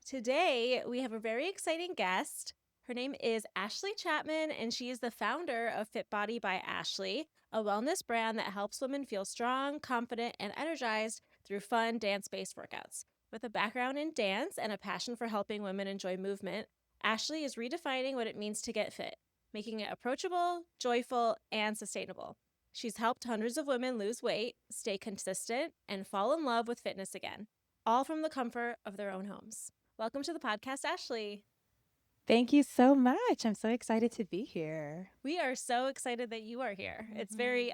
Today, we have a very exciting guest. Her name is Ashley Chatman, and she is the founder of FitBodyByAshley, a wellness brand that helps women feel strong, confident, and energized through fun dance-based workouts. With a background in dance and a passion for helping women enjoy movement, Ashley is redefining what it means to get fit, making it approachable, joyful, and sustainable. She's helped hundreds of women lose weight, stay consistent, and fall in love with fitness again, all from the comfort of their own homes. Welcome to the podcast, Ashley. Thank you so much. I'm so excited to be here. We are so excited that you are here. It's very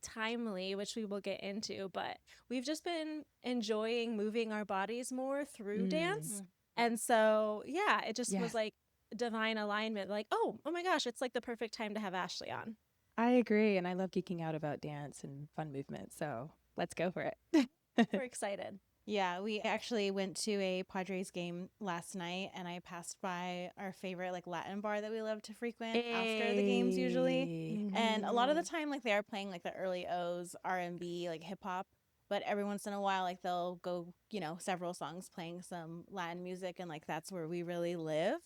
timely, which we will get into, but we've just been enjoying moving our bodies more through dance. And so, yeah, it just was Yes, like divine alignment. Like, oh my gosh, it's like the perfect time to have Ashley on. I agree. And I love geeking out about dance and fun movement. So let's go for it. We're excited. Yeah, we actually went to a Padres game last night, and I passed by our favorite Latin bar that we love to frequent after the games usually. And a lot of the time, they are playing the early O's, R&B, hip hop. But every once in a while, they'll go, several songs playing some Latin music, and that's where we really live.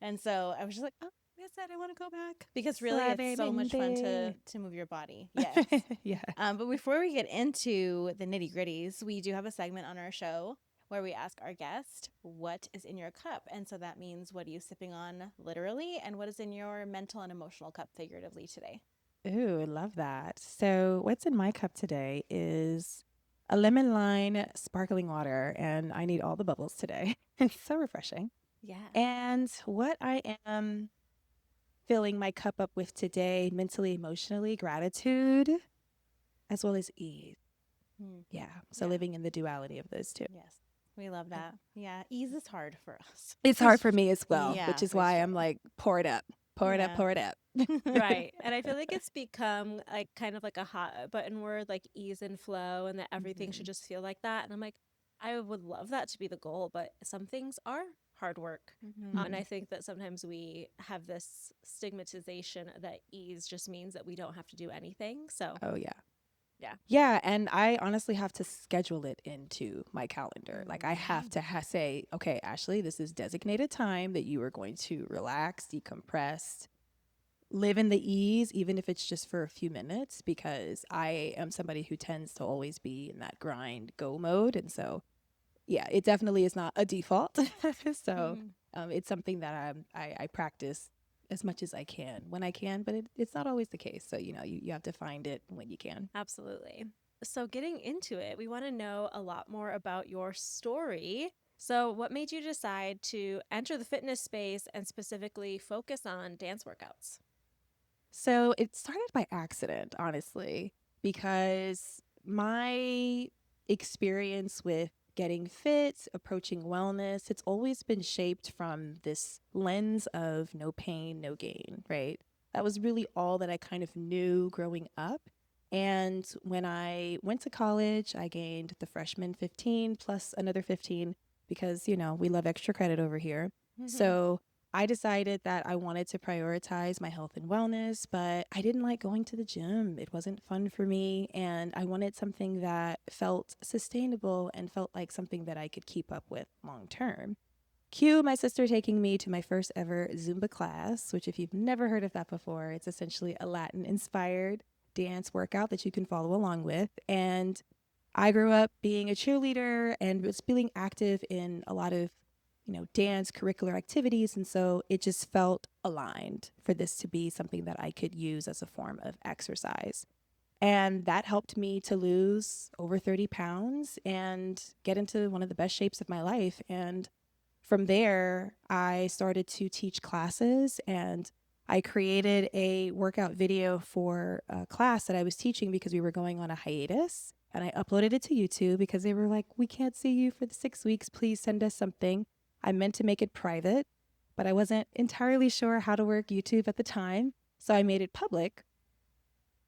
And so I was just like, oh, I said I want to go back because really it's so much fun to move your body. Yes. Yeah. But before we get into the nitty gritties, we do have a segment on our show where we ask our guest, what is in your cup? And so that means, what are you sipping on literally, and what is in your mental and emotional cup figuratively today? Ooh, I love that. So what's in my cup today is a lemon lime sparkling water, and I need all the bubbles today. It's so refreshing. Yeah. And what I am filling my cup up with today, mentally, emotionally, gratitude, as well as ease. Yeah. So living in the duality of those two. Yes. We love that. Yeah. Ease is hard for us. It's hard for me as well, Yeah, which is for why sure. I'm like, pour it up, pour it up, Yeah. pour it up. Right. And I feel like it's become kind of like a hot button word, like ease and flow, and that everything should just feel like that. And I'm like, I would love that to be the goal, but some things are hard work. And I think that sometimes we have this stigmatization that ease just means that we don't have to do anything. So, Oh, yeah. yeah. Yeah. And I honestly have to schedule it into my calendar. Like I have to say, okay, Ashley, this is designated time that you are going to relax, decompress, live in the ease, even if it's just for a few minutes, because I am somebody who tends to always be in that grind go mode. And so, yeah, it definitely is not a default. So it's something that I practice as much as I can when I can, but it's not always the case. So, you have to find it when you can. Absolutely. So, getting into it, we want to know a lot more about your story. So, what made you decide to enter the fitness space and specifically focus on dance workouts? So it started by accident, honestly, because my experience with getting fit, approaching wellness, it's always been shaped from this lens of no pain, no gain, right? That was really all that I kind of knew growing up. And when I went to college, I gained the freshman 15 plus another 15 because, we love extra credit over here. So I decided that I wanted to prioritize my health and wellness, but I didn't like going to the gym. It wasn't fun for me. And I wanted something that felt sustainable and felt like something that I could keep up with long term. Cue my sister taking me to my first ever Zumba class, which, if you've never heard of that before, it's essentially a Latin inspired dance workout that you can follow along with. And I grew up being a cheerleader and was feeling active in a lot of dance curricular activities. And so it just felt aligned for this to be something that I could use as a form of exercise. And that helped me to lose over 30 pounds and get into one of the best shapes of my life. And from there, I started to teach classes, and I created a workout video for a class that I was teaching because we were going on a hiatus. And I uploaded it to YouTube because they were like, we can't see you for the 6 weeks. Please send us something. I meant to make it private, but I wasn't entirely sure how to work YouTube at the time. So I made it public,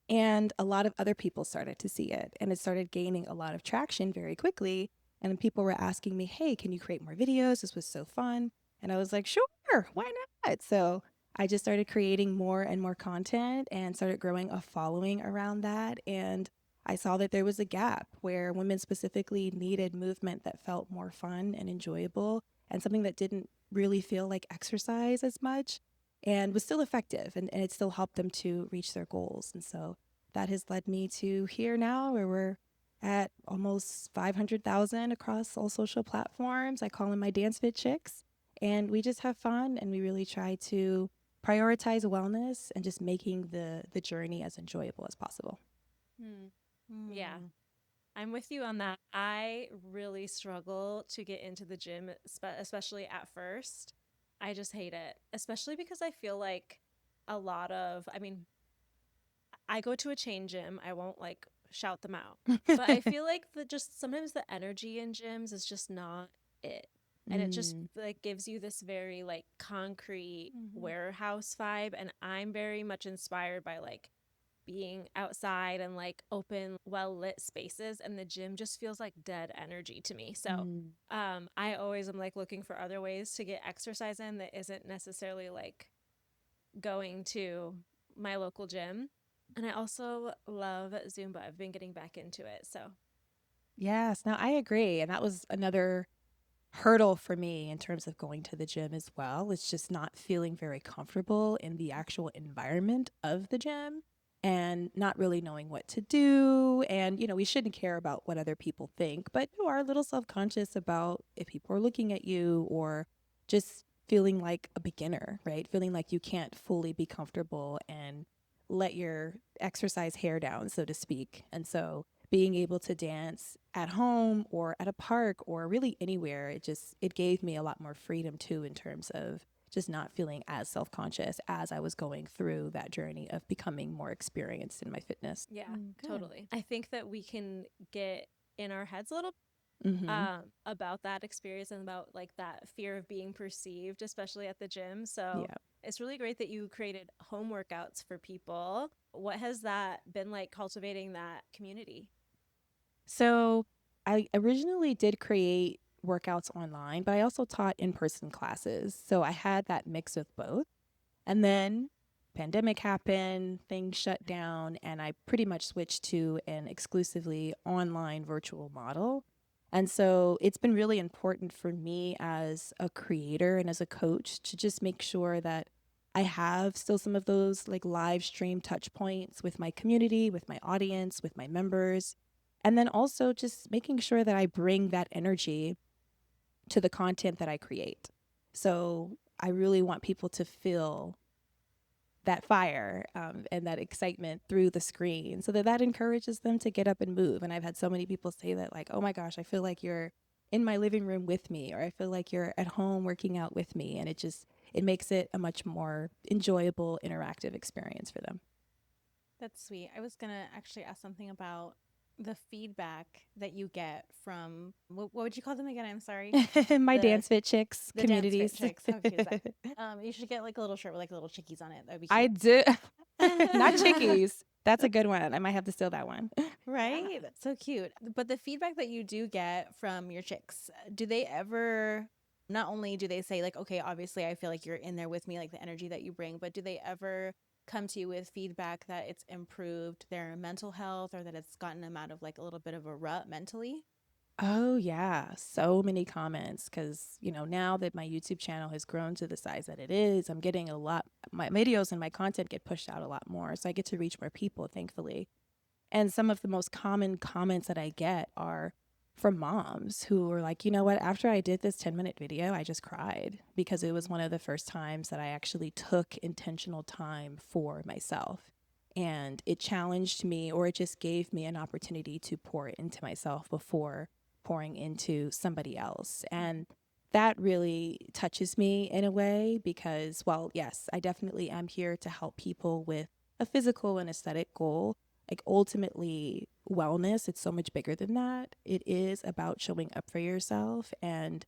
and a lot of other people started to see it, and it started gaining a lot of traction very quickly. And then people were asking me, hey, can you create more videos? This was so fun. And I was like, sure, why not? So I just started creating more and more content and started growing a following around that. And I saw that there was a gap where women specifically needed movement that felt more fun and enjoyable and something that didn't really feel like exercise as much and was still effective, and it still helped them to reach their goals. And so that has led me to here now where we're at almost 500,000 across all social platforms. I call them my Dance Fit Chicks, and we just have fun, and we really try to prioritize wellness and just making the journey as enjoyable as possible. Yeah, I'm with you on that. I really struggle to get into the gym, especially at first. I just hate it, especially because I feel like I mean, I go to a chain gym. I won't like shout them out, but I feel like just sometimes the energy in gyms is just not it. And it just like gives you this very like concrete warehouse vibe. And I'm very much inspired by like being outside and like open, well lit spaces. And the gym just feels like dead energy to me. So I always am like looking for other ways to get exercise in that isn't necessarily like going to my local gym. And I also love Zumba. I've been getting back into it. So, Yes, no, I agree. And that was another hurdle for me in terms of going to the gym as well. It's just not feeling very comfortable in the actual environment of the gym and not really knowing what to do. And, we shouldn't care about what other people think, but you are a little self conscious about if people are looking at you or just feeling like a beginner, right? Feeling like you can't fully be comfortable and let your exercise hair down, so to speak. And so being able to dance at home or at a park or really anywhere, it gave me a lot more freedom too in terms of just not feeling as self-conscious as I was going through that journey of becoming more experienced in my fitness. yeah, totally. I think that we can get in our heads a little Mm-hmm. about that experience and about like that fear of being perceived, especially at the gym. So Yeah. it's really great that you created home workouts for people. What has that been like cultivating that community? So I originally did create workouts online, but I also taught in-person classes. So I had that mix of both. And then pandemic happened, things shut down, and I pretty much switched to an exclusively online virtual model. And so it's been really important for me as a creator and as a coach to just make sure that I have still some of those like live stream touch points with my community, with my audience, with my members. And then also just making sure that I bring that energy to the content that I create. So I really want people to feel that fire and that excitement through the screen so that encourages them to get up and move. And I've had so many people say that, like, oh my gosh, I feel like you're in my living room with me, or I feel like you're at home working out with me. And it makes it a much more enjoyable, interactive experience for them. That's sweet. I was going to actually ask something about the feedback that you get from what would you call them again? I'm sorry. My The- Dance Fit Chicks The communities. Dance Fit Chicks. How cute is that? You should get like a little shirt with like little chickies on it. That'd be cute. I do. Not chickies. That's a good one. I might have to steal that one. Right? So cute. But the feedback that you do get from your chicks, do they ever, not only do they say like, okay, obviously I feel like you're in there with me, like the energy that you bring, but do they ever come to you with feedback that it's improved their mental health or that it's gotten them out of like a little bit of a rut mentally? Oh, yeah. So many comments because, now that my YouTube channel has grown to the size that it is, I'm getting my videos and my content get pushed out a lot more. So I get to reach more people, thankfully. And some of the most common comments that I get are from moms who are like, you know what, after I did this 10-minute video, I just cried because it was one of the first times that I actually took intentional time for myself. And it challenged me, or it just gave me an opportunity to pour into myself before pouring into somebody else. And that really touches me in a way because, well, yes, I definitely am here to help people with a physical and aesthetic goal. Like ultimately, wellness, it's so much bigger than that. It is about showing up for yourself. And,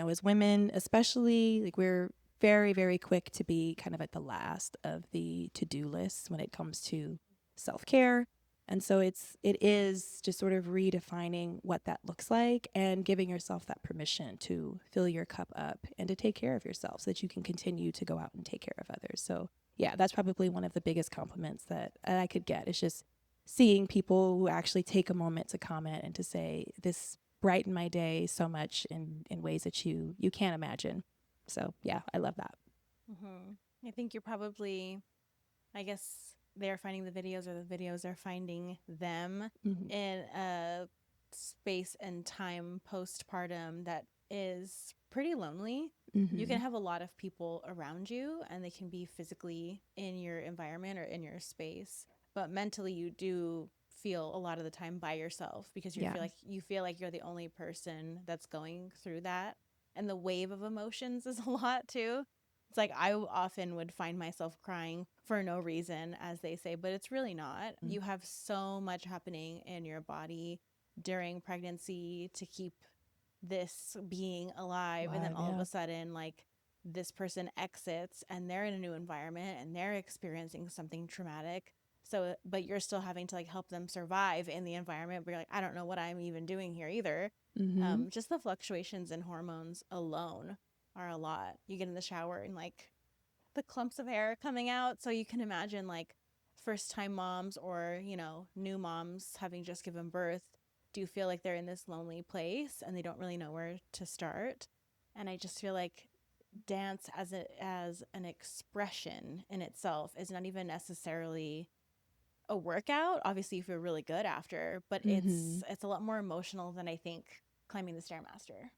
as women, especially, like we're very, very quick to be kind of at the last of the to-do list when it comes to self-care. And so it is just sort of redefining what that looks like and giving yourself that permission to fill your cup up and to take care of yourself so that you can continue to go out and take care of others. So yeah, that's probably one of the biggest compliments that I could get. It's just seeing people who actually take a moment to comment and to say, this brighten my day so much in ways that you can't imagine. So yeah, I love that. I think you're probably, I guess they're finding the videos or the videos are finding them Mm-hmm. in a space and time postpartum that is pretty lonely. You Mm-hmm. can have a lot of people around you and they can be physically in your environment or in your space, but mentally you do feel a lot of the time by yourself because Yeah. you feel like you're the only person that's going through that. And the wave of emotions is a lot too. It's like I often would find myself crying for no reason, as they say, but it's really not. You have so much happening in your body during pregnancy to keep this being alive. And then all of Yeah. a sudden, like, this person exits and they're in a new environment and they're experiencing something traumatic. So, but you're still having to like help them survive in the environment. But you're like, I don't know what I'm even doing here either. Mm-hmm. Just the fluctuations in hormones alone are a lot. You get in the shower and like the clumps of hair coming out. So you can imagine like first time moms or, new moms having just given birth do feel like they're in this lonely place and they don't really know where to start. And I just feel like dance as an expression in itself is not even necessarily a workout. Obviously you feel really good after, but Mm-hmm. it's a lot more emotional than I think climbing the stairmaster.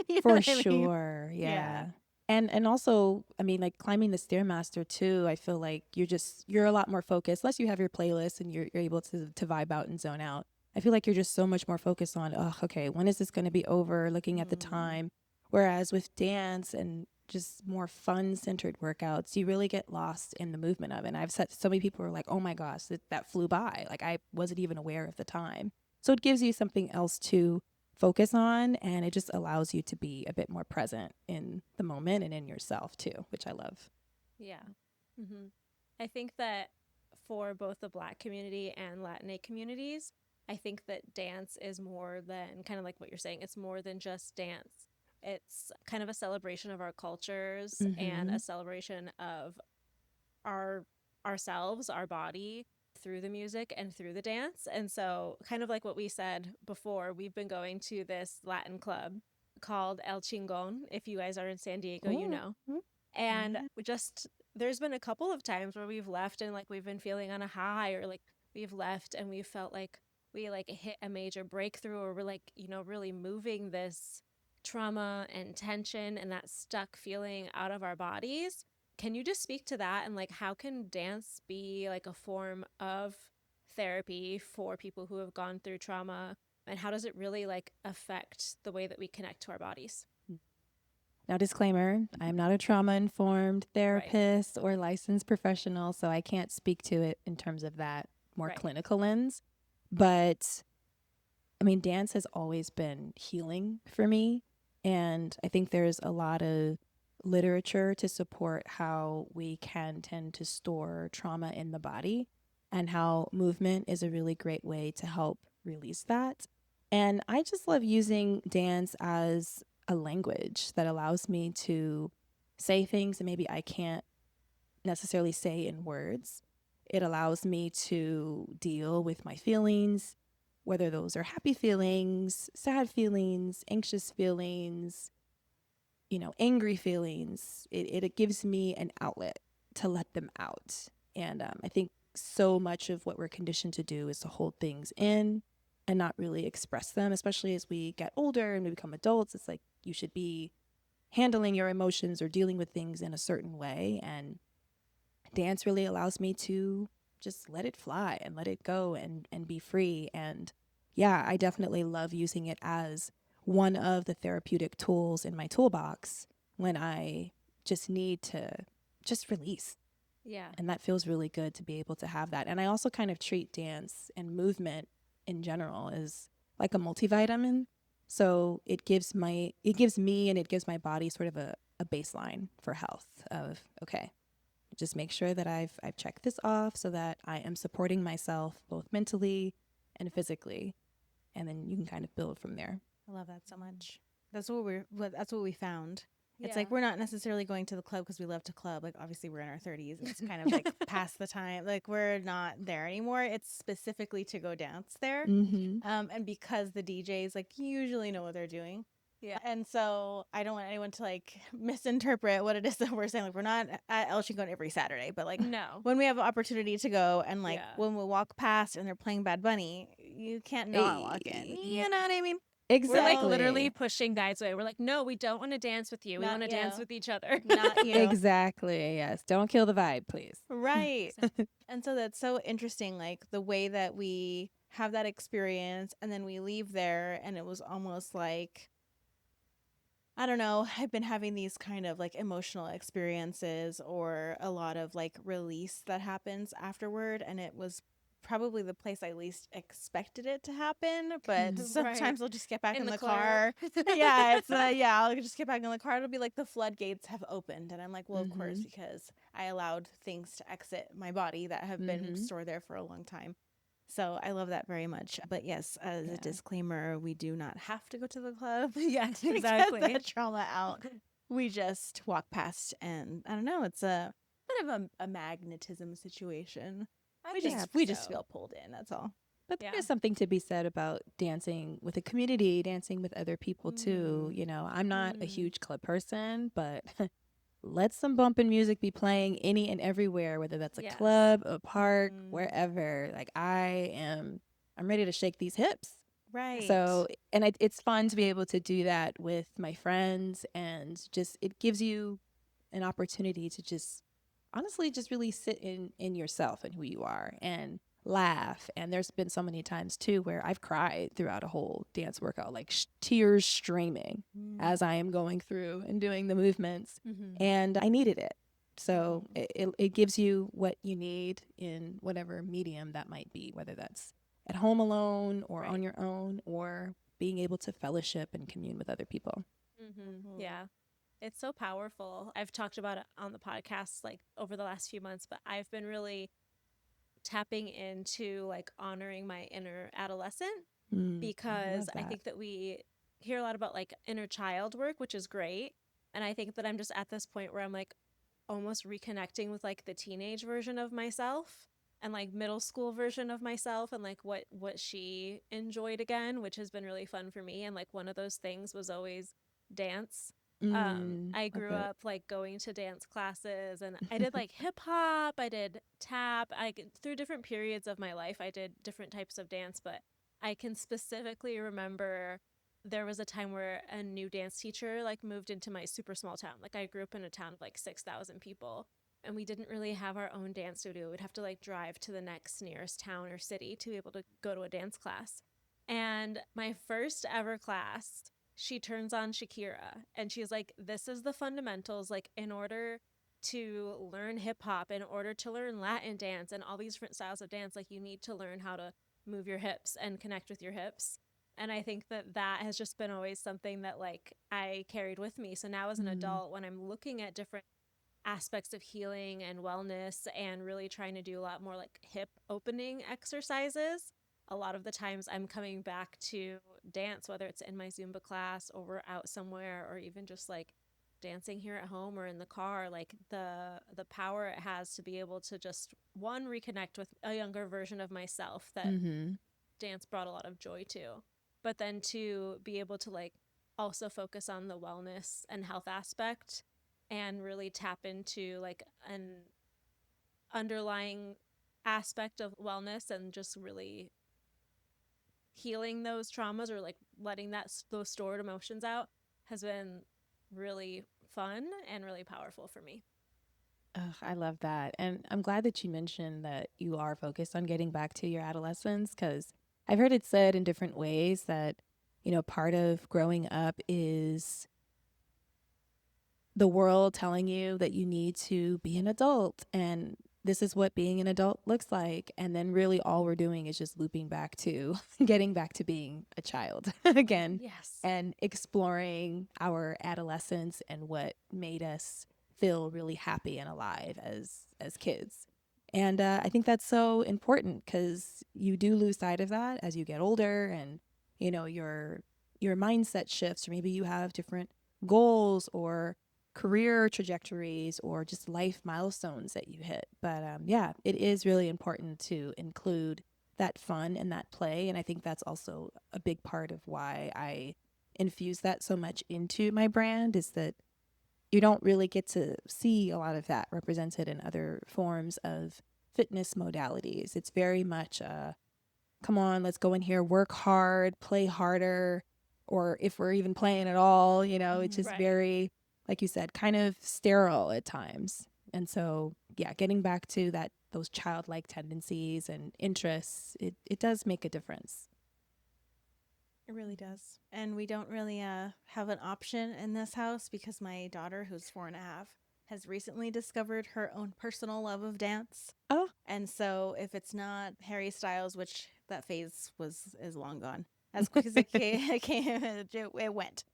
You know For what I mean? sure. Yeah. Yeah. And also, I mean, like climbing the stairmaster too, I feel like you're a lot more focused. Unless you have your playlist and you're able to vibe out and zone out. I feel like you're just so much more focused on, oh, okay, when is this going to be over? Looking at the time. Whereas with dance and just more fun centered workouts, you really get lost in the movement of it. And I've said so many people are like, oh my gosh, that flew by. Like I wasn't even aware of the time. So it gives you something else to focus on, and it just allows you to be a bit more present in the moment and in yourself too, which I love. Yeah. hmm I think that for both the Black community and Latinx communities, I think that dance is more than kind of like what you're saying. It's more than just dance. It's kind of a celebration of our cultures and Mm-hmm. a celebration of our ourselves, our body through the music and through the dance. And so, kind of like what we said before, we've been going to this Latin club called El Chingon. If you guys are in San Diego, you Oh. know. And Yeah. we just there's been a couple of times where we've left and like we've been feeling on a high, or like we've left and we felt like we like hit a major breakthrough, or we're like, really moving this trauma and tension and that stuck feeling out of our bodies. Can you just speak to that, and like how can dance be like a form of therapy for people who have gone through trauma, and how does it really like affect the way that we connect to our bodies? Now, disclaimer, I am not a trauma informed Right. therapist or licensed professional, so I can't speak to it in terms of that more Right. clinical lens. But I mean, dance has always been healing for me. And I think there's a lot of literature to support how we can tend to store trauma in the body and how movement is a really great way to help release that. And I just love using dance as a language that allows me to say things that maybe I can't necessarily say in words. It allows me to deal with my feelings, whether those are happy feelings, sad feelings, anxious feelings, angry feelings. It gives me an outlet to let them out. And I think so much of what we're conditioned to do is to hold things in and not really express them, especially as we get older and we become adults. It's like you should be handling your emotions or dealing with things in a certain way. And dance really allows me to just let it fly and let it go and be free. And yeah, I definitely love using it as one of the therapeutic tools in my toolbox when I just need to just release. Yeah. And that feels really good to be able to have that. And I also kind of treat dance and movement in general as like a multivitamin. So it gives me and it gives my body sort of a baseline for health of, okay, just make sure that I've checked this off so that I am supporting myself both mentally and physically, and then you can kind of build from there. I love that so much. That's what we found. It's like we're not necessarily going to the club because we love to club. Like obviously we're in our 30s. It's kind of like past the time. Like we're not there anymore. It's specifically to go dance there. And because the DJs like usually know what they're doing. Yeah. And so I don't want anyone to like misinterpret what it is that we're saying. Like we're not at El Chingon every Saturday, but like No. when we have an opportunity to go and like when we walk past and they're playing Bad Bunny, you can't not walk in. You know what I mean? We're like Exactly. literally pushing guys away. We're like, no, we don't want to dance with you. We Not want to you. dance with each other. Not you. Exactly. Yes. Don't kill the vibe, please. Right. And so that's so interesting, like the way that we have that experience and then we leave there and it was almost like, I don't know, I've been having these kind of like emotional experiences or a lot of like release that happens afterward. And it was probably the place I least expected it to happen. But sometimes I'll just get back in the car. Yeah, it's I'll just get back in the car. It'll be like the floodgates have opened. And I'm like, well, of course, because I allowed things to exit my body that have been stored there for a long time. So I love that very much. But yes, as a disclaimer, we do not have to go to the club. Yes, to exactly. get that trauma out. We just walk past and I don't know, it's a bit of a magnetism situation. We just feel pulled in, that's all. But there is something to be said about dancing with a community, dancing with other people too. You know, I'm not a huge club person, but let some bumping music be playing any and everywhere, whether that's a club, a park, wherever. Like I'm ready to shake these hips. Right. So, and it's fun to be able to do that with my friends, and just it gives you an opportunity to just honestly just really sit in yourself and who you are and laugh. And there's been so many times too where I've cried throughout a whole dance workout, like tears streaming as I am going through and doing the movements, and I needed it. So it gives you what you need in whatever medium that might be, whether that's at home alone or on your own, or being able to fellowship and commune with other people. Yeah. It's so powerful. I've talked about it on the podcast like over the last few months, but I've been really tapping into like honoring my inner adolescent because I think that we hear a lot about like inner child work, which is great. And I think that I'm just at this point where I'm like almost reconnecting with like the teenage version of myself and like middle school version of myself and like what she enjoyed again, which has been really fun for me. And like one of those things was always dance. I grew up like going to dance classes, and I did like hip hop, I did tap, through different periods of my life I did different types of dance. But I can specifically remember there was a time where a new dance teacher like moved into my super small town. Like I grew up in a town of like 6,000 people, and we didn't really have our own dance studio. We'd have to like drive to the next nearest town or city to be able to go to a dance class. And my first ever class, she turns on Shakira and she's like, this is the fundamentals. Like in order to learn hip hop, in order to learn Latin dance and all these different styles of dance, like you need to learn how to move your hips and connect with your hips. And I think that that has just been always something that like I carried with me. So now as an adult, when I'm looking at different aspects of healing and wellness and really trying to do a lot more like hip opening exercises, a lot of the times I'm coming back to dance, whether it's in my Zumba class or we're out somewhere or even just like dancing here at home or in the car. Like the power it has to be able to just one, reconnect with a younger version of myself that dance brought a lot of joy to, but then to be able to like also focus on the wellness and health aspect and really tap into like an underlying aspect of wellness and just really healing those traumas or like letting those stored emotions out has been really fun and really powerful for me. I love that. And I'm glad that you mentioned that you are focused on getting back to your adolescence, because I've heard it said in different ways that, you know, part of growing up is the world telling you that you need to be an adult and this is what being an adult looks like. And then really all we're doing is just looping back to getting back to being a child again. Yes. And exploring our adolescence and what made us feel really happy and alive as kids. And I think that's so important because you do lose sight of that as you get older and, you know, your mindset shifts, or maybe you have different goals or career trajectories or just life milestones that you hit. But yeah, it is really important to include that fun and that play. And I think that's also a big part of why I infuse that so much into my brand, is that you don't really get to see a lot of that represented in other forms of fitness modalities. It's very much come on, let's go in here, work hard, play harder, or if we're even playing at all, it's just Right. very, like you said, kind of sterile at times. And so, yeah, getting back to those childlike tendencies and interests, it does make a difference. It really does. And we don't really have an option in this house because my daughter, who's 4.5, has recently discovered her own personal love of dance. Oh. And so if it's not Harry Styles, which that phase is long gone, as quick as it it went.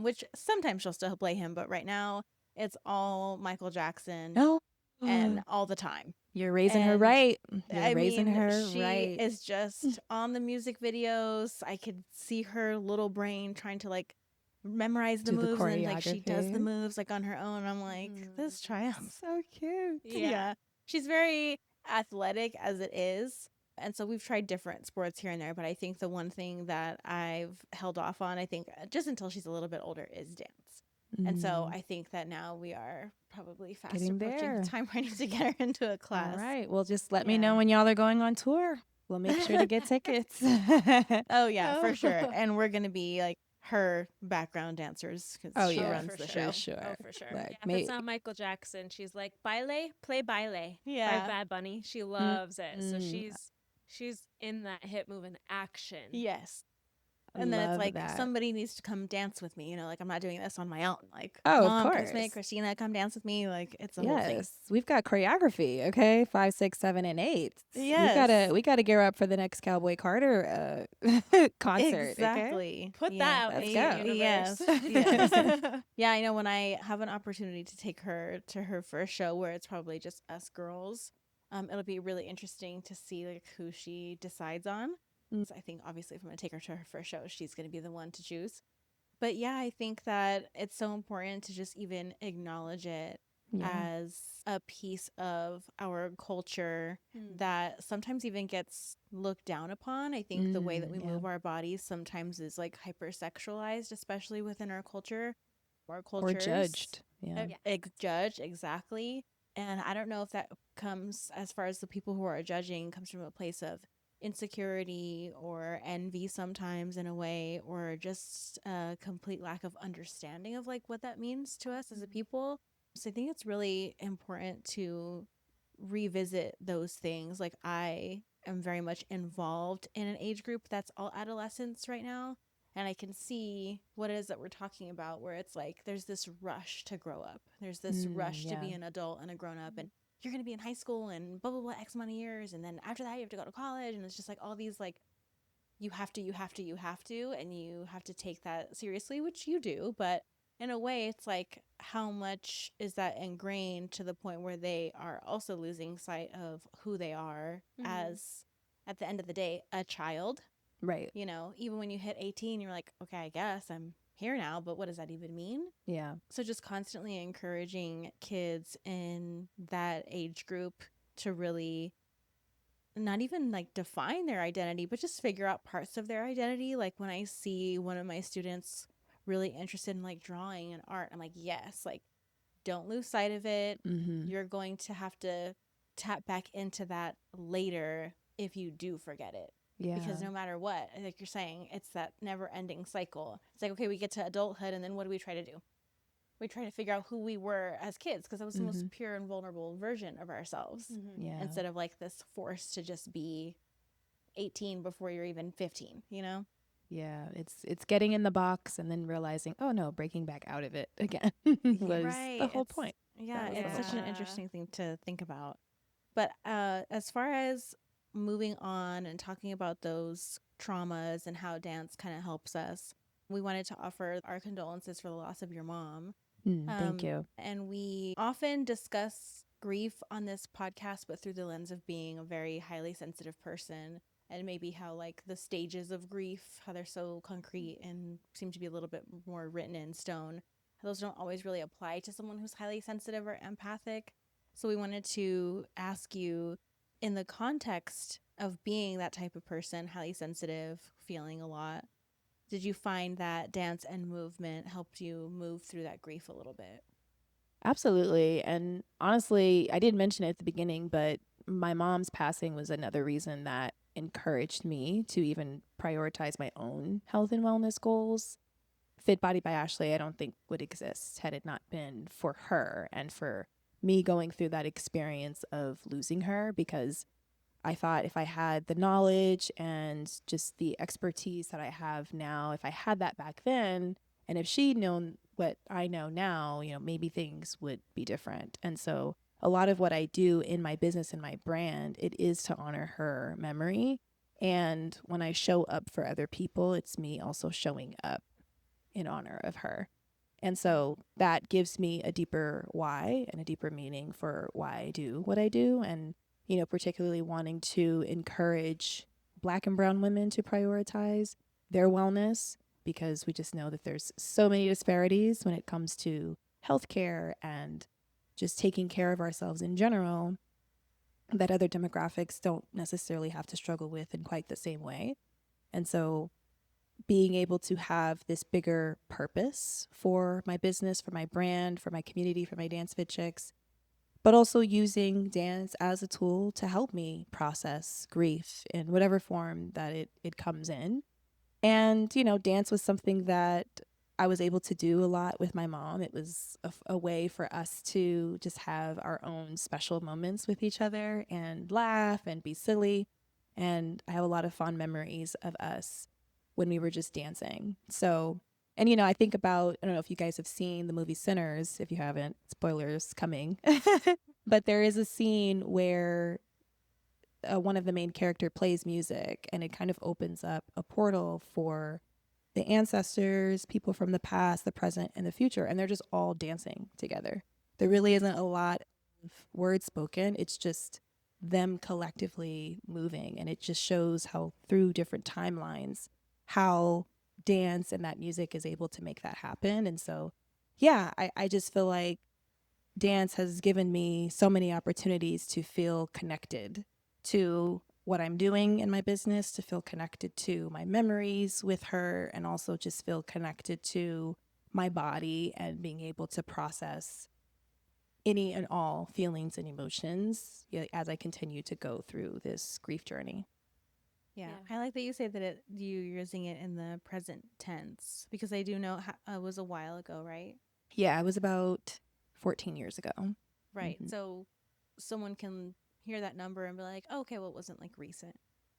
Which sometimes she'll still play him, but right now it's all Michael Jackson Oh. and all the time. You're raising her And right. You're I raising mean, her she right. is just on the music videos. I could see her little brain trying to like memorize the Do the moves, and like she does the choreography. moves like on her own. I'm like, this child. So cute. Yeah. She's very athletic as it is. And so we've tried different sports here and there, but I think the one thing that I've held off on, I think just until she's a little bit older, is dance. And so I think that now we are probably fast Getting approaching there. the time where I need to get her into a class. All right. Well, just let me Yeah. know when y'all are going on tour. We'll make sure to get tickets. Oh yeah, for sure. And we're gonna be like her background dancers because Oh, she yeah, runs for the sure. show. Sure. Oh, for sure. Like, Yeah, if it's not Michael Jackson, she's like, baile, play baile Yeah. by Bad Bunny. She loves it. So Mm. she's in that hip move in action. Yes. And then it's Love like that. somebody needs to come dance with me. Like I'm not doing this on my own. Like Oh, of Mom, Christmas, course. Christina, come dance with me. Like it's a whole thing. Yes, we've got choreography. Okay, 5, 6, 7, and 8. Yes. we gotta gear up for the next Cowboy Carter concert. Okay, Exactly. Put that out in the Let's go. Yes. universe. Yes. Yeah, I know when I have an opportunity to take her to her first show where it's probably just us girls, it'll be really interesting to see like who she decides on. So I think obviously if I'm going to take her to her first show, she's going to be the one to choose. But yeah, I think that it's so important to just even acknowledge it as a piece of our culture that sometimes even gets looked down upon. I think the way that we move our bodies sometimes is like hypersexualized, especially within our culture. Our cultures. Or judged. Yeah. Judged, exactly. And I don't know if that comes, as far as the people who are judging, comes from a place of insecurity or envy sometimes in a way, or just a complete lack of understanding of like what that means to us as a people. So I think it's really important to revisit those things. Like I am very much involved in an age group that's all adolescents right now, and I can see what it is that we're talking about, where it's like there's this rush to grow up, there's this rush to be an adult and a grown up, and you're going to be in high school and blah, blah, blah, X amount of years. And then after that, you have to go to college. And it's just like all these, like, you have to, and you have to take that seriously, which you do. But in a way, it's like, how much is that ingrained to the point where they are also losing sight of who they are as, at the end of the day, a child? Right. You know, even when you hit 18, you're like, okay, I guess I'm here now, but what does that even mean? Yeah. So just constantly encouraging kids in that age group to really not even like define their identity, but just figure out parts of their identity. Like when I see one of my students really interested in like drawing and art, I'm like, yes, like don't lose sight of it. You're going to have to tap back into that later if you do forget it. Yeah. Because no matter what, like you're saying, it's that never ending cycle. It's like, okay, we get to adulthood, and then what do we try to do? We try to figure out who we were as kids, because that was the most pure and vulnerable version of ourselves. Yeah. Instead of like this force to just be 18 before you're even 15, you know? Yeah, it's getting in the box and then realizing, oh no, breaking back out of it again was the whole point. Yeah, That was it's the such whole an interesting thing to think about. But as far as moving on and talking about those traumas and how dance kind of helps us, we wanted to offer our condolences for the loss of your mom. Thank you. And we often discuss grief on this podcast, but through the lens of being a very highly sensitive person, and maybe how like the stages of grief, how they're so concrete and seem to be a little bit more written in stone. those don't always really apply to someone who's highly sensitive or empathic. So we wanted to ask you, in the context of being that type of person, highly sensitive, feeling a lot, did you find that dance and movement helped you move through that grief a little bit? Absolutely. And honestly, I did mention it at the beginning, but my mom's passing was another reason that encouraged me to even prioritize my own health and wellness goals. Fit Body by Ashley, I don't think would exist had it not been for her and for me going through that experience of losing her, because I thought if I had the knowledge and just the expertise that I have now, if I had that back then, and if she'd known what I know now, maybe things would be different. And so a lot of what I do in my business and my brand, it is to honor her memory. And when I show up for other people, it's me also showing up in honor of her. And so that gives me a deeper why and a deeper meaning for why I do what I do. And, particularly wanting to encourage Black and brown women to prioritize their wellness, because we just know that there's so many disparities when it comes to healthcare and just taking care of ourselves in general that other demographics don't necessarily have to struggle with in quite the same way. And so being able to have this bigger purpose for my business, for my brand, for my community, for my Dance Fit Chicks, but also using dance as a tool to help me process grief in whatever form that it comes in. And, dance was something that I was able to do a lot with my mom. It was a way for us to just have our own special moments with each other and laugh and be silly. And I have a lot of fond memories of us when we were just dancing. So, and I think about, I don't know if you guys have seen the movie Sinners. If you haven't, spoilers coming. But there is a scene where one of the main character plays music, and it kind of opens up a portal for the ancestors, people from the past, the present, and the future, and they're just all dancing together. There really isn't a lot of words spoken. It's just them collectively moving, and it just shows how through different timelines, how dance and that music is able to make that happen. And so, yeah, I just feel like dance has given me so many opportunities to feel connected to what I'm doing in my business, to feel connected to my memories with her, and also just feel connected to my body and being able to process any and all feelings and emotions as I continue to go through this grief journey. Yeah. I like that you say that you're using it in the present tense, because I do know it was a while ago, right? Yeah, it was about 14 years ago. Right. Mm-hmm. So someone can hear that number and be like, oh, okay, well, it wasn't like recent.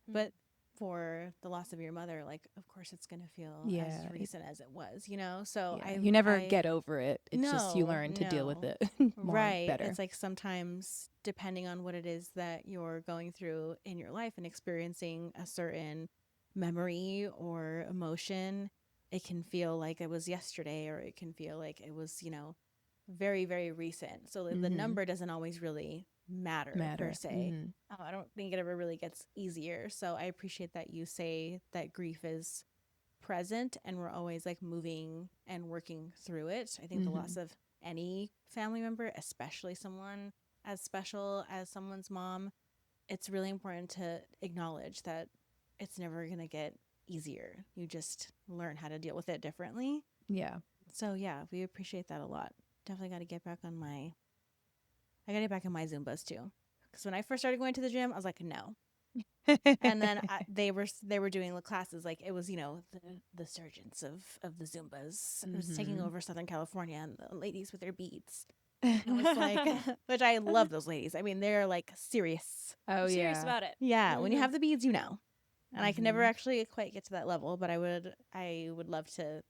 But for the loss of your mother, like, of course it's going to feel as recent as it was, So you never get over it. It's just you learn to deal with no. it more Right. better. It's like sometimes, depending on what it is that you're going through in your life and experiencing a certain memory or emotion, it can feel like it was yesterday, or it can feel like it was, very, very recent. So the number doesn't always really matter per se. I don't think it ever really gets easier. So I appreciate that you say that grief is present and we're always like moving and working through it. I think the loss of any family member, especially someone as special as someone's mom, it's really important to acknowledge that it's never going to get easier. You just learn how to deal with it differently. Yeah. So yeah, we appreciate that a lot. Definitely got to get back on I got to get back on my Zumbas too. Because when I first started going to the gym, I was like, no. And then they were doing the classes, like it was, the surgeons of the Zumbas. It was taking over Southern California, and the ladies with their beads. I was like, which I love those ladies. I mean, they're like serious. Serious about it. Yeah, when you have the beads, And I can never actually quite get to that level, but I would love to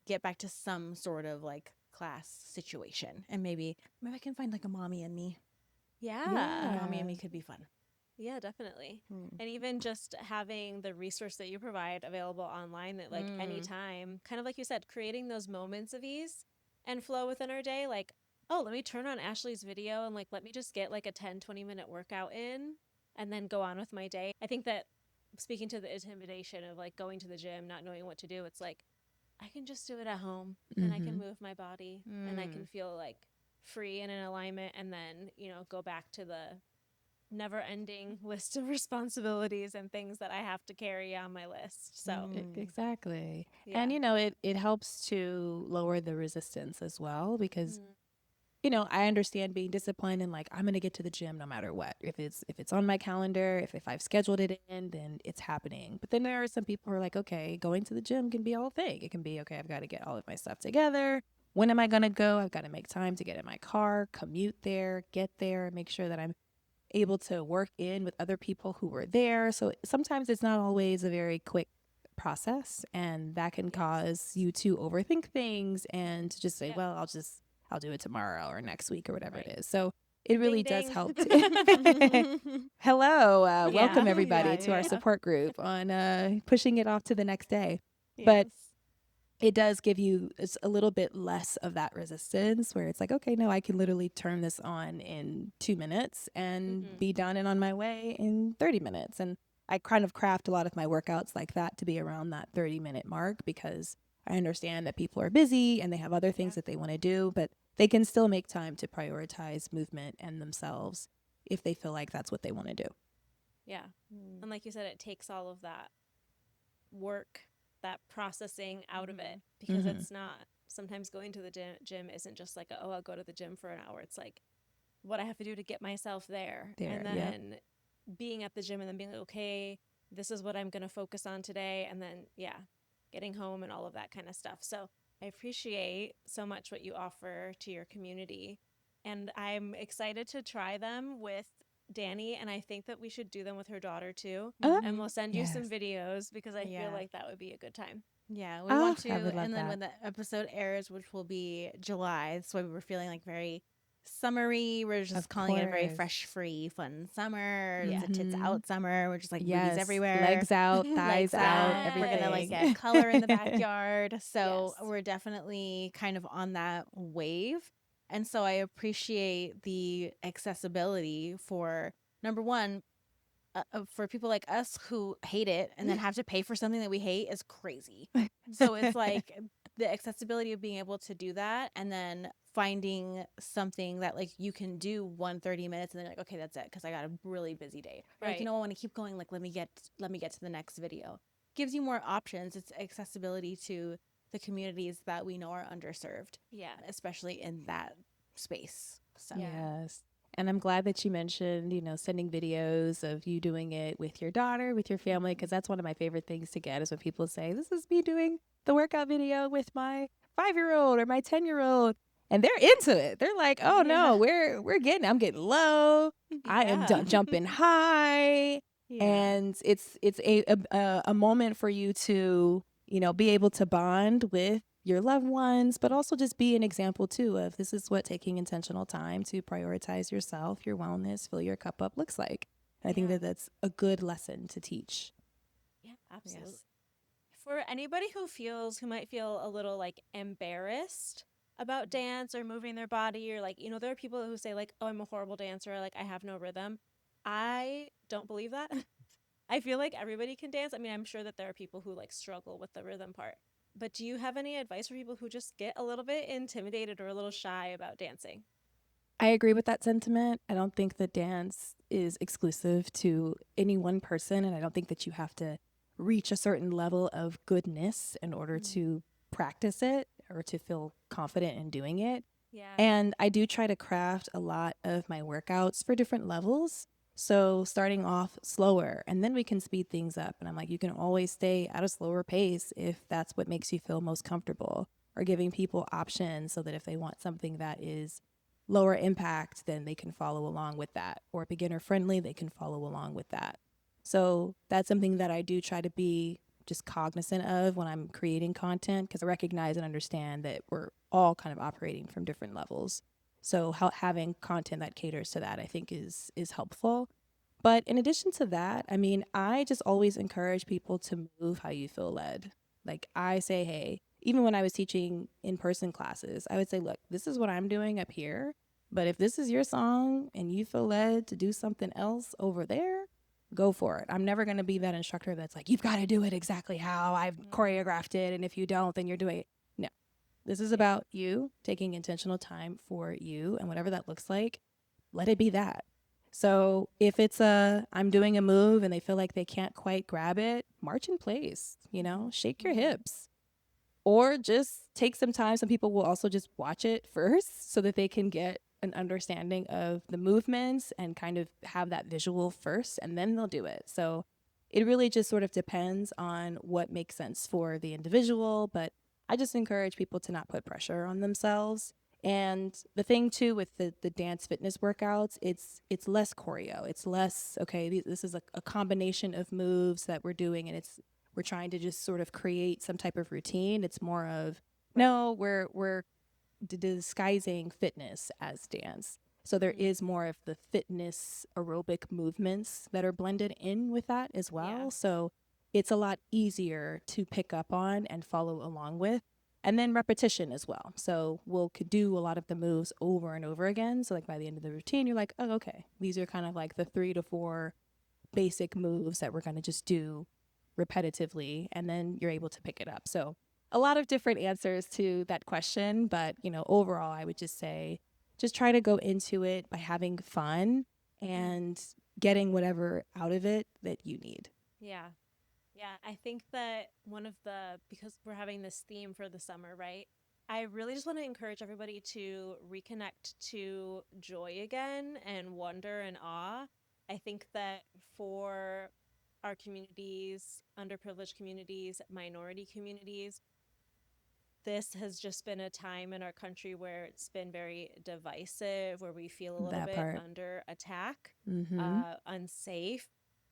get back to some sort of like class situation, and maybe I can find like a mommy and me. Yeah. Mommy and me could be fun. Yeah, definitely. And even just having the resource that you provide available online, that like anytime, kind of like you said, creating those moments of ease and flow within our day. Like, oh, let me turn on Ashley's video and like, let me just get like a 10-20 minute workout in and then go on with my day. I think that, speaking to the intimidation of like going to the gym, not knowing what to do, it's like I can just do it at home and I can Mhm. move my body and I can feel like free and in alignment, and then, go back to the never ending list of responsibilities and things that I have to carry on my list. So, Exactly. yeah. And it helps to lower the resistance as well, because Mm, I understand being disciplined and like I'm going to get to the gym no matter what. If it's on my calendar, if I've scheduled it in, then it's happening. But then there are some people who are like, okay, going to the gym can be a whole thing. It can be, okay, I've got to get all of my stuff together. When am I going to go? I've got to make time to get in my car, commute there, get there, make sure that I'm able to work in with other people who were there. So sometimes it's not always a very quick process, and that can yes. cause you to overthink things and to just say, Yep. well, I'll do it tomorrow or next week or whatever Right. it is. So it really Ding does ding. help. Hello, welcome Yeah. everybody Yeah, to our yeah. support group on pushing it off to the next day. But Yes. it does give you a little bit less of that resistance, where it's like, okay, no, I can literally turn this on in 2 minutes and be done and on my way in 30 minutes. And I kind of craft a lot of my workouts like that to be around that 30-minute mark, because I understand that people are busy and they have other things Yeah. that they want to do, but they can still make time to prioritize movement and themselves if they feel like that's what they want to do. Yeah. And like you said, it takes all of that work, that processing out of it, because Mm-hmm. it's not, sometimes going to the gym isn't just like, oh, I'll go to the gym for an hour. It's like what I have to do to get myself there. There, And yep. then being at the gym and then being like, okay, this is what I'm going to focus on today. And then, yeah, getting home and all of that kind of stuff. So I appreciate so much what you offer to your community. And I'm excited to try them with Danny. And I think that we should do them with her daughter too. And we'll send you some Yes. videos because I feel Yeah. like that would be a good time. Yeah, we want to, I would love and then that. when the episode airs, which will be July, that's why we were feeling like very summery. We're just Of calling it a very course. fresh, free, fun summer. It's a tits Mhm. out summer. We're just like boobies Yes, everywhere, legs out, thighs legs out, out. We're gonna like everything. get color in the backyard. So Yes. we're definitely kind of on that wave. And so I appreciate the accessibility for number one, for people like us who hate it and then have to pay for something that we hate is crazy. So it's like the accessibility of being able to do that, and then finding something that like you can do 1 30 minutes and then like, okay, that's it, because I got a really busy day. Or like, Right. I want to keep going, like let me get to the next video. Gives you more options. It's accessibility to the communities that we know are underserved, Yeah. especially in that space. So Yeah. Yes. And I'm glad that you mentioned, sending videos of you doing it with your daughter, with your family, because that's one of my favorite things to get, is when people say, this is me doing the workout video with my 5-year-old or my 10-year-old. And they're into it. They're like, oh no, I'm getting low. I am Yeah. jumping high. Yeah. And it's a moment for you to, be able to bond with your loved ones, but also just be an example too of, this is what taking intentional time to prioritize yourself, your wellness, fill your cup up looks like. And I think Yeah. that that's a good lesson to teach. Yeah, absolutely. Yes. For anybody who might feel a little like embarrassed about dance or moving their body, or like, there are people who say like, oh, I'm a horrible dancer, or like I have no rhythm. I don't believe that. I feel like everybody can dance. I mean, I'm sure that there are people who like struggle with the rhythm part. But do you have any advice for people who just get a little bit intimidated or a little shy about dancing? I agree with that sentiment. I don't think that dance is exclusive to any one person, and I don't think that you have to reach a certain level of goodness in order to practice it or to feel confident in doing it. Yeah. And I do try to craft a lot of my workouts for different levels. So starting off slower, and then we can speed things up. And I'm like, you can always stay at a slower pace if that's what makes you feel most comfortable, or giving people options so that if they want something that is lower impact, then they can follow along with that, or beginner friendly, they can follow along with that. So that's something that I do try to be just cognizant of when I'm creating content, because I recognize and understand that we're all kind of operating from different levels. So having content that caters to that, I think, is helpful. But in addition to that, I mean, I just always encourage people to move how you feel led. Like I say, hey, even when I was teaching in-person classes, I would say, look, this is what I'm doing up here. But if this is your song and you feel led to do something else over there, go for it. I'm never going to be that instructor that's like, you've got to do it exactly how I've choreographed it. And if you don't, then you're doing it. No, this is about you taking intentional time for you, and whatever that looks like, let it be that. So if it's I'm doing a move and they feel like they can't quite grab it, march in place, shake your hips, or just take some time. Some people will also just watch it first so that they can get an understanding of the movements and kind of have that visual first, and then they'll do it. So it really just sort of depends on what makes sense for the individual. But I just encourage people to not put pressure on themselves. And the thing too with the dance fitness workouts, it's less choreo. It's less, okay, this is a combination of moves that we're doing, and we're trying to just sort of create some type of routine. It's more of, no, we're disguising fitness as dance. So there is more of the fitness aerobic movements that are blended in with that as well. Yeah. So it's a lot easier to pick up on and follow along with. And then repetition as well. So could do a lot of the moves over and over again. So like by the end of the routine, you're like, oh, okay, these are kind of like the 3 to 4 basic moves that we're going to just do repetitively. And then you're able to pick it up. So a lot of different answers to that question. But, overall, I would just say, just try to go into it by having fun and getting whatever out of it that you need. Yeah. Yeah, I think that because we're having this theme for the summer, right? I really just want to encourage everybody to reconnect to joy again and wonder and awe. I think that for our communities, underprivileged communities, minority communities, this has just been a time in our country where it's been very divisive, where we feel a little That bit part. under attack, Mm-hmm. unsafe,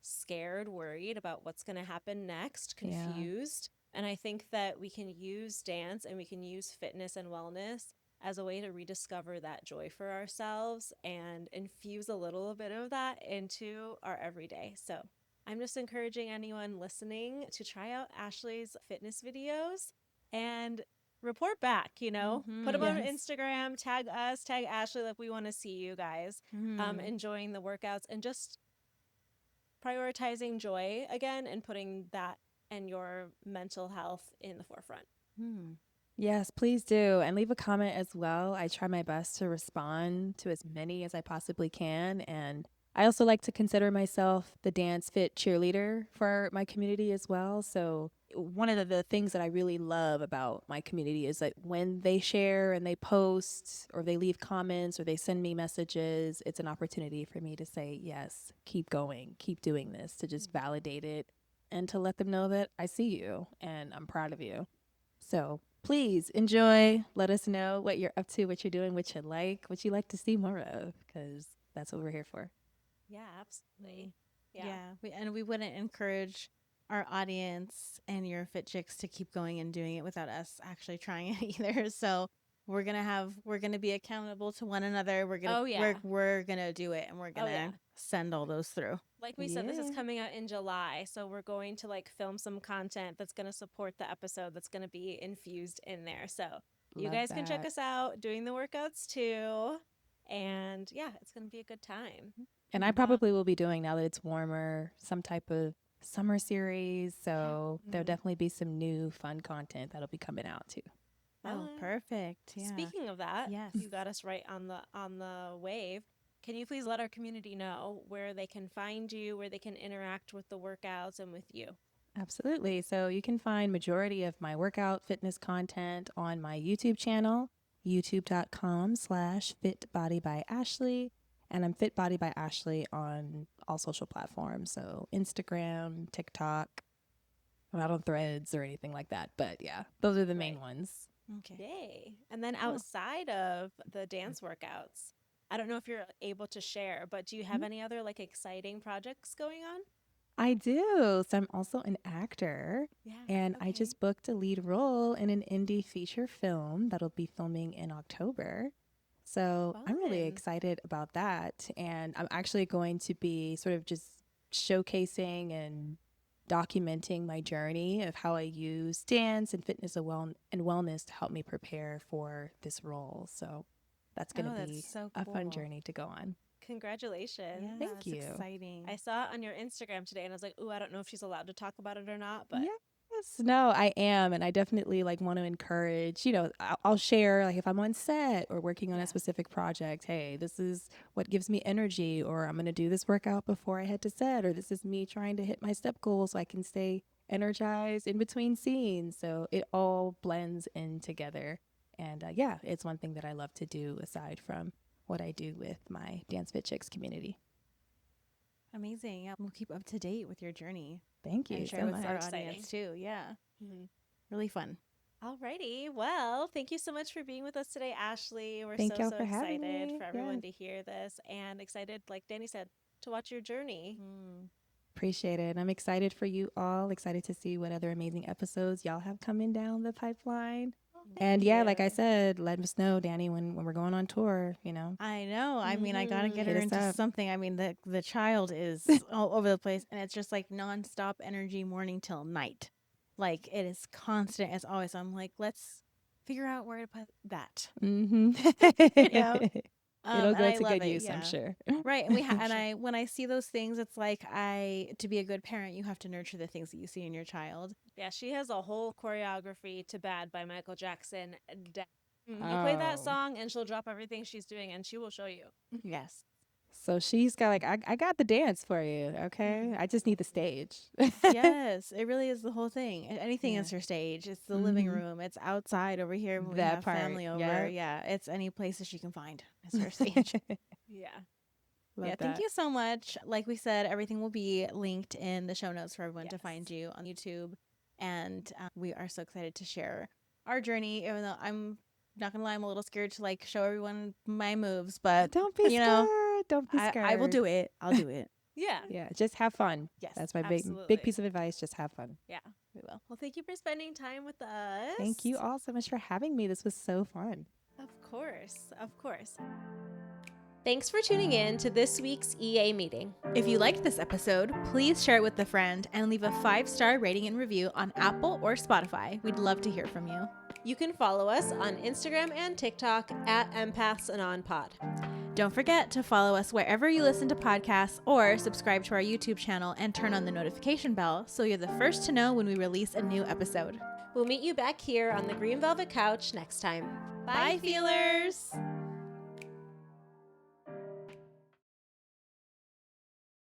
scared, worried about what's going to happen next, Yeah. confused. And I think that we can use dance and we can use fitness and wellness as a way to rediscover that joy for ourselves and infuse a little bit of that into our everyday. So I'm just encouraging anyone listening to try out Ashley's fitness videos and report back, put them on Yes. Instagram, tag us, tag Ashley. Like, we want to see you guys enjoying the workouts and just prioritizing joy again and putting that and your mental health in the forefront. Yes, please do. And leave a comment as well. I try my best to respond to as many as I possibly can. And I also like to consider myself the dance fit cheerleader for my community as well. So one of the things that I really love about my community is that when they share and they post or they leave comments or they send me messages, it's an opportunity for me to say, yes, keep going, keep doing this, to just validate it and to let them know that I see you and I'm proud of you. So please enjoy. Let us know what you're up to, what you're doing, what you like to see more of, because that's what we're here for. Yeah, absolutely. Yeah. We wouldn't encourage our audience and your fit chicks to keep going and doing it without us actually trying it either. So we're gonna be accountable to one another. We're gonna do it, and we're gonna send all those through. Like we said, this is coming out in July, so we're going to film some content that's going to support the episode, that's going to be infused in there. So you guys can check us out doing the workouts too. And yeah, it's going to be a good time. And I probably will be doing, now that it's warmer, some type of summer series. So there'll definitely be some new fun content that'll be coming out too. Oh, perfect. Yeah. Speaking of that, yes, you got us right on the wave. Can you please let our community know where they can find you, where they can interact with the workouts and with you? Absolutely. So you can find majority of my workout fitness content on my YouTube channel, youtube.com/FitBodyByAshley. And I'm FitBody by Ashley on all social platforms. So Instagram, TikTok. I'm not on Threads or anything like that. But yeah, those are the main ones. Okay. Yay. And then outside of the dance workouts, I don't know if you're able to share, but do you have any other exciting projects going on? I do. So I'm also an actor. Yeah. And I just booked a lead role in an indie feature film that'll be filming in October. So I'm really excited about that. And I'm actually going to be sort of just showcasing and documenting my journey of how I use dance and fitness and wellness to help me prepare for this role. So that's going to be so a fun cool. journey to go on. Congratulations. Yeah, Thank it's you. exciting. I saw it on your Instagram today and I was like, ooh, I don't know if she's allowed to talk about it or not, but Yes, no, I am. And I definitely like want to encourage, I'll share like if I'm on set or working on Yeah. a specific project, hey, this is what gives me energy, or I'm going to do this workout before I head to set, or this is me trying to hit my step goals so I can stay energized in between scenes. So it all blends in together. And yeah, it's one thing that I love to do aside from what I do with my Dance Fit Chicks community. Amazing. Yeah, we'll keep up to date with your journey Thank you and share so with much. our exciting. audience too. Yeah, Mhm. really fun. Alrighty. Well, thank you so much for being with us today, Ashley. We're Thank so y'all for having excited me. for everyone Yes. to hear this and excited, like Danny said, to watch your journey. Appreciate it. I'm excited for you all. Excited to see what other amazing episodes y'all have coming down the pipeline. And yeah, like I said, let us know, Danny, when we're going on tour, I know. I mean, I gotta get Hit her us into up. something. I mean, the child is all over the place, and it's just like nonstop energy, morning till night. Like it is constant as always. So I'm like, let's figure out where to put that. Mm-hmm. You know? It'll And go I to love good it. use, I'm Yeah. sure. Right. And when I see those things, it's like to be a good parent, you have to nurture the things that you see in your child. Yeah, she has a whole choreography to Bad by Michael Jackson. You play that Oh. song and she'll drop everything she's doing and she will show you. Yes. So she's got like, I got the dance for you, okay? I just need the stage. Yes. It really is the whole thing. Anything Yeah. is her stage. It's the living Mhm. room. It's outside over here when we That have part, family over. yep. Yeah. It's any place that she can find. It's her stage. Yeah. Love Yeah, that. thank you so much. Like we said, everything will be linked in the show notes for everyone to Yes. find you on YouTube. And we are so excited to share our journey, even though I'm not going to lie, I'm a little scared to like show everyone my moves, but Don't be you scared. know, Don't be scared. I will do it. I'll do it. Yeah. Yeah, just have fun. Yes, That's my absolutely. big piece of advice. Just have fun. Yeah. We will. Well, thank you for spending time with us. Thank you all so much for having me. This was so fun. Of course. Of course. Thanks for tuning in to this week's EA meeting. If you liked this episode, please share it with a friend and leave a 5-star rating and review on Apple or Spotify. We'd love to hear from you. You can follow us on Instagram and TikTok at empathsandonpod. Don't forget to follow us wherever you listen to podcasts or subscribe to our YouTube channel and turn on the notification bell so you're the first to know when we release a new episode. We'll meet you back here on the Green Velvet Couch next time. Bye, feelers!